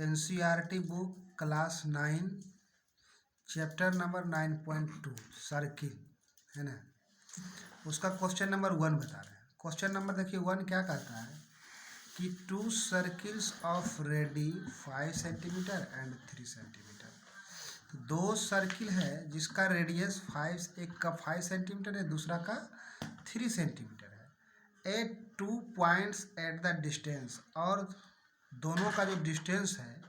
NCERT book class 9 chapter number 9.2 circle है ना। उसका क्वेश्चन नंबर 1 बता रहे हैं। क्वेश्चन नंबर देखिए 1 क्या कहता है कि 2 circles of ready 5 centimetre and 3 centimetre. तो 2 सर्किल है जिसका रेडियस 5, एक का 5 सेंटीमीटर है, दूसरा का 3 सेंटीमीटर है। At 2 points at the distance, और दोनों का जो डिस्टेंस है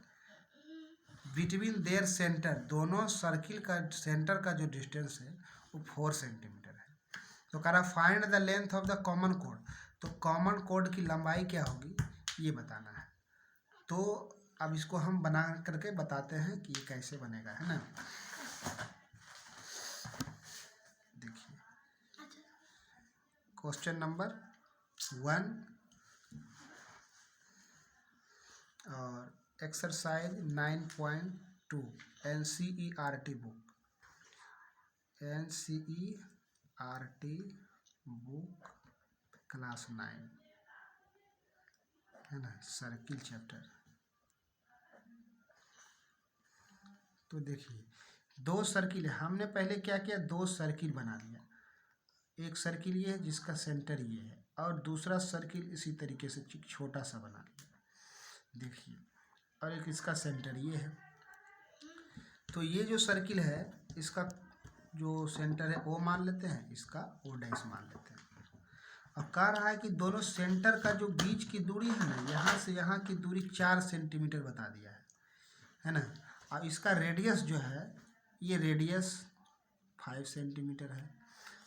बिटवीन देयर सेंटर, दोनों सर्किल का सेंटर का जो डिस्टेंस है वो 4 सेंटीमीटर है। तो कह रहा find the length of the common code. तो कॉमन कोड की लंबाई क्या होगी ये बताना है। तो अब इसको हम बना करके बताते हैं कि ये कैसे बनेगा, है ना। देखिए क्वेश्चन नंबर 1 और exercise 9.2 NCERT book, NCERT book class 9 है ना, सर्किल चैप्टर। तो देखिए 2 सर्किल है, हमने पहले क्या किया, 2 सर्किल बना लिया। एक सर्किल ये है जिसका सेंटर ये है, और दूसरा सर्किल इसी तरीके से छोटा सा बना लिया, देखिए, और एक इसका सेंटर ये है। तो ये जो सर्किल है इसका जो सेंटर है O मान लेते हैं, इसका O डैश मान लेते हैं। अब कह रहा है कि दोनों सेंटर का जो बीच की दूरी है ना, यहाँ से यहाँ की दूरी 4 सेंटीमीटर बता दिया है ना। और इसका रेडियस जो है, ये रेडियस 5 सेंटीमीटर है।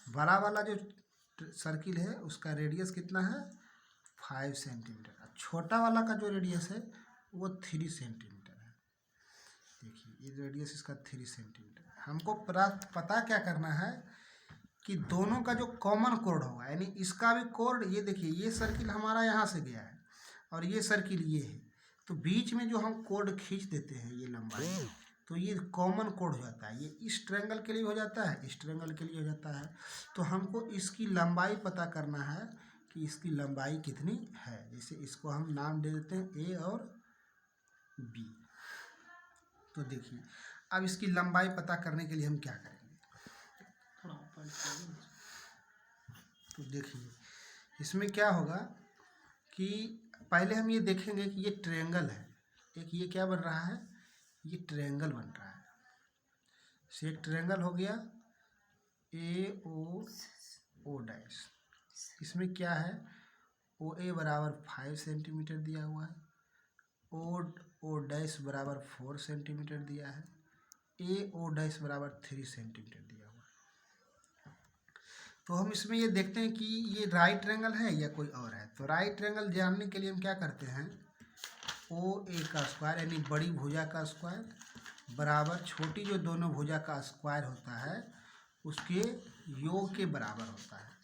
बड़ा वाला जो सर्किल है उसका रेडियस कितना है, 5 सेंटीमीटर। और छोटा वाला का जो रेडियस है वो 3 सेंटीमीटर है। देखिए ये रेडियस इसका 3 सेंटीमीटर है। हमको पता क्या करना है कि दोनों का जो कॉमन कोड होगा, यानी इसका भी कोड, ये देखिए ये सर्किल हमारा यहाँ से गया है और ये सर्किल ये है, तो बीच में जो हम कोड खींच देते हैं ये लंबाई, तो ये कॉमन कोड हो जाता है। ये इस ट्रायंगल के लिए हो जाता है, इस ट्रायंगल के लिए हो जाता है। तो हमको इसकी लंबाई पता करना है कि इसकी लंबाई कितनी है। जैसे इसको हम नाम दे देते हैं A और B। तो देखिए अब इसकी लंबाई पता करने के लिए हम क्या करेंगे, तो देखिए इसमें क्या होगा कि पहले हम ये देखेंगे कि ये ट्रायंगल है, एक ये क्या बन रहा है, ये ट्रायंगल बन रहा है। से एक ट्रायंगल हो गया AO डैश। इसमें क्या है, OA बराबर 5 सेंटीमीटर दिया हुआ है, O डैश बराबर 4 सेंटीमीटर दिया है, AO डैश बराबर 3 सेंटीमीटर दिया हुआ है। तो हम इसमें ये देखते हैं कि ये राइट ट्रायंगल है या कोई और है। तो राइट ट्रायंगल जानने के लिए हम क्या करते हैं, OA का स्क्वायर यानी बड़ी भुजा का स्क्वायर बराबर छोटी जो दोनों भुजा का स्क्वायर होता है उसके योग के बराबर होता है,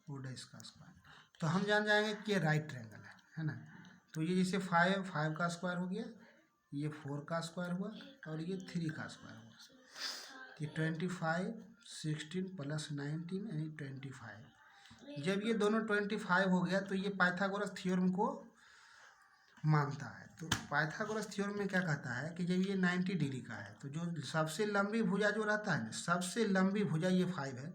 O डैश का स्क्वायर। तो हम जान जाएंगे कि ये राइट ट्रायंगल है ना। तो ये जैसे 5 का स्क्वायर हो गया, ये 4 का स्क्वायर हुआ और ये 3 का स्क्वायर हुआ। ये 25 16 प्लस 19 यानी 25। जब ये दोनों 25 हो गया तो ये पाइथागोरस थ्योरम को मानता है। तो पाइथागोरस थ्योरम में क्या कहता है कि जब ये 90 डिग्री का है तो जो सबसे लंबी भुजा जो रहता है ना, सबसे लंबी भुजा ये 5 है,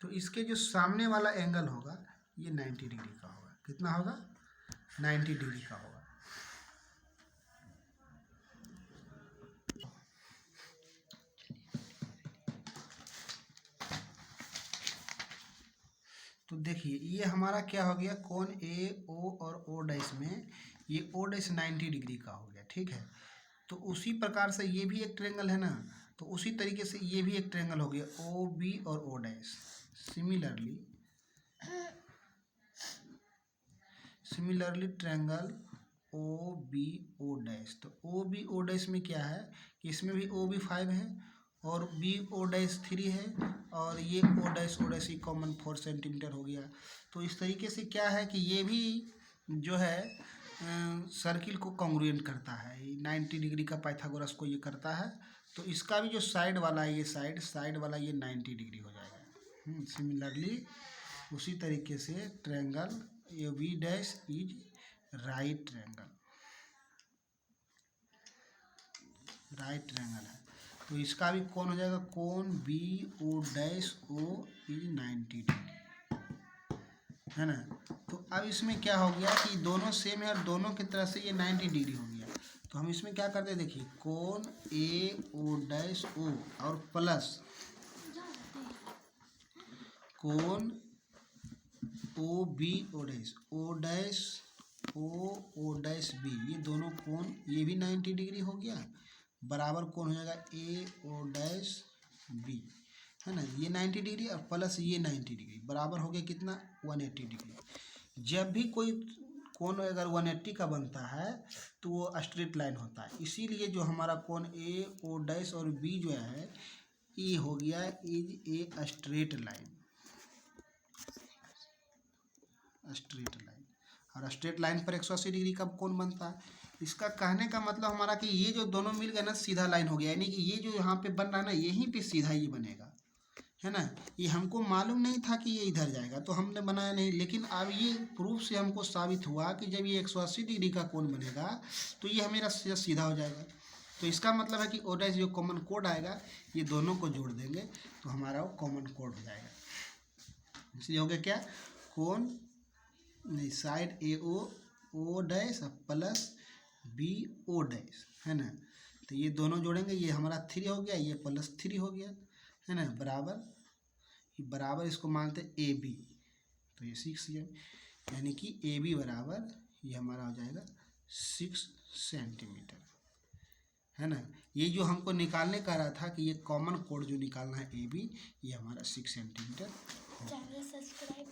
तो इसके जो सामने वाला एंगल होगा ये 90 डिग्री का होगा। कितना होगा, 90 डिग्री का होगा। तो देखिए ये हमारा क्या हो गया, कोण AO और O डैश में ये O डैश 90 डिग्री का हो गया, ठीक है। तो उसी प्रकार से ये भी एक ट्रायंगल है ना, तो उसी तरीके से ये भी एक ट्रायंगल हो गया OB और O dash. Similarly triangle OBO dash. तो OBO डैश में क्या है कि इसमें भी OB 5 है और BO डैश 3 है और ये O डैश ही कॉमन 4 सेंटीमीटर हो गया। तो इस तरीके से क्या है कि ये भी जो है सर्किल को कॉन्ग्रुएंट करता है, 90 डिग्री का पाइथागोरस को ये करता है। तो इसका भी जो साइड वाला है, ये साइड वाला ये 90 डिग्री हो जाएगा। सिमिलरली उसी तरीके से triangle AB dash is right triangle. Right triangle है, तो इसका भी कौन हो जाएगा, कोण B O dash O is 90 degree, है ना। तो अब इसमें क्या हो गया कि दोनों सेम है और दोनों की तरफ से ये 90 डिग्री हो गया। तो हम इसमें क्या करते हैं, देखिए कोण ए ओ डैश ओ और प्लस कोण O B O dash B, ये दोनों कोण, ये भी 90 डिग्री हो गया, बराबर कौन हो जाएगा ए ओ डैश बी, है ना। ये 90 डिग्री और प्लस ये 90 डिग्री बराबर हो गया कितना, 180 डिग्री। जब भी कोई कोण अगर 180 का बनता है तो वो स्ट्रेट लाइन होता है, इसीलिए जो हमारा कोण ए ओ डैश और बी जो है ये हो गया is a straight line, straight line. और स्ट्रेट लाइन पर 180 डिग्री का कोण बनता है। इसका कहने का मतलब हमारा कि ये जो दोनों मिल गए ना सीधा लाइन हो गया, यानी कि ये जो यहाँ पे बन रहा है ना यहीं पे सीधा ये बनेगा, है ना। ये हमको मालूम नहीं था कि ये इधर जाएगा तो हमने बनाया नहीं, लेकिन अब ये प्रूफ से हमको साबित हुआ कि जब ये 180 डिग्री का कोण बनेगा तो ये हमेरा सीधा हो जाएगा। तो इसका मतलब है कि ओ डैश जो कॉमन कोड आएगा ये दोनों को जोड़ देंगे तो हमारा वो कॉमन कोड हो जाएगा। इसलिए हो गया क्या, कोण नहीं side A O dash plus B O dash, है ना। तो ये दोनों जोड़ेंगे, ये हमारा 3 हो गया, ये प्लस 3 हो गया, है ना, बराबर इसको मानते ए बी, तो ये 6 यानी कि ए बी बराबर ये हमारा हो जाएगा 6 सेंटीमीटर, है ना। ये जो हमको निकालने का रहा था कि ये कॉमन कोड जो निकालना है ए बी, ये हमारा 6 सेंटीमीटर। Channel subscribe